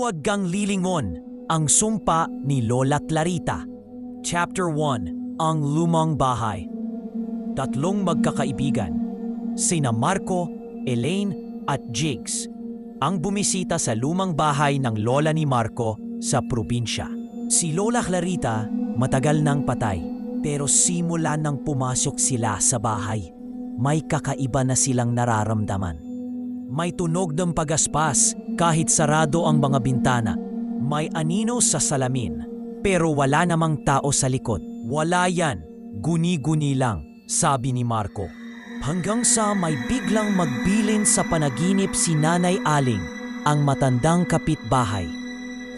Huwag kang lilingon, ang sumpa ni Lola Clarita. Chapter 1, Ang Lumang Bahay. Tatlong magkakaibigan, sina Marco, Elaine at Jigs, ang bumisita sa lumang bahay ng lola ni Marco sa probinsya. Si Lola Clarita matagal nang patay, pero simula nang pumasok sila sa bahay, may kakaiba na silang nararamdaman. May tunog ng pagaspas kahit sarado ang mga bintana. May anino sa salamin, pero wala namang tao sa likod. Wala yan, guni-guni lang, sabi ni Marco. Hanggang sa may biglang magbilin sa panaginip si Nanay Aling, ang matandang kapitbahay.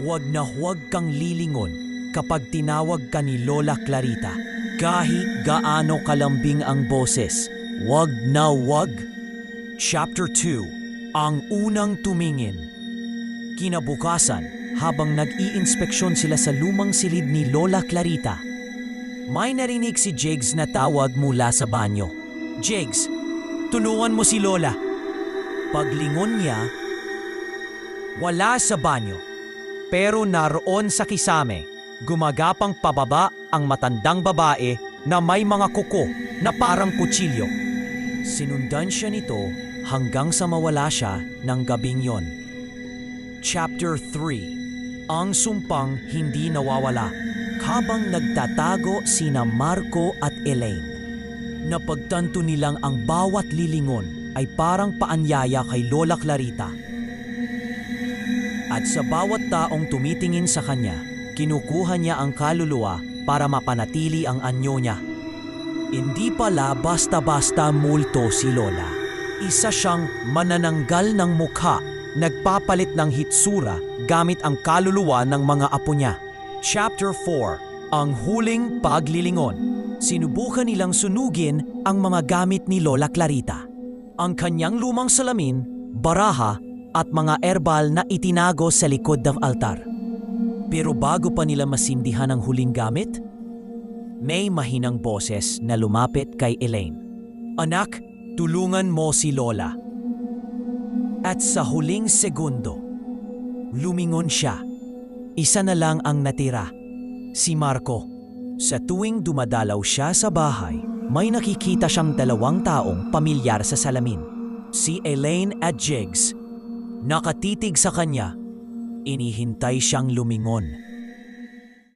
Huwag na huwag kang lilingon kapag tinawag ka ni Lola Clarita. Kahit gaano kalambing ang boses, huwag na huwag. Chapter 2, Ang Unang Tumingin. Kinabukasan, habang nag-iinspeksyon sila sa lumang silid ni Lola Clarita, may narinig si Jigs na tawag mula sa banyo. Jigs, tulungan mo si Lola. Paglingon niya, wala sa banyo. Pero naroon sa kisame, gumagapang pababa ang matandang babae na may mga kuko na parang kutsilyo. Sinundan siya nito hanggang sa mawala siya ng gabing yon. Chapter 3, Ang Sumpang Hindi Nawawala. Habang nagtatago sina Marco at Elaine, napagtanto nilang ang bawat lilingon ay parang paanyaya kay Lola Clarita. At sa bawat taong tumitingin sa kanya, kinukuha niya ang kaluluwa para mapanatili ang anyo niya. Hindi pala basta-basta multo si Lola. Isa siyang manananggal ng mukha, nagpapalit ng hitsura gamit ang kaluluwa ng mga apo niya. Chapter 4, Ang Huling Paglilingon. Sinubukan nilang sunugin ang mga gamit ni Lola Clarita. Ang kanyang lumang salamin, baraha at mga erbal na itinago sa likod ng altar. Pero bago pa nila masindihan ang huling gamit, may mahinang boses na lumapit kay Elaine. Anak, tulungan mo si Lola. At sa huling segundo, lumingon siya. Isa na lang ang natira, si Marco. Sa tuwing dumadalaw siya sa bahay, may nakikita siyang dalawang taong pamilyar sa salamin. Si Elaine at Jigs. Nakatitig sa kanya, inihintay siyang lumingon.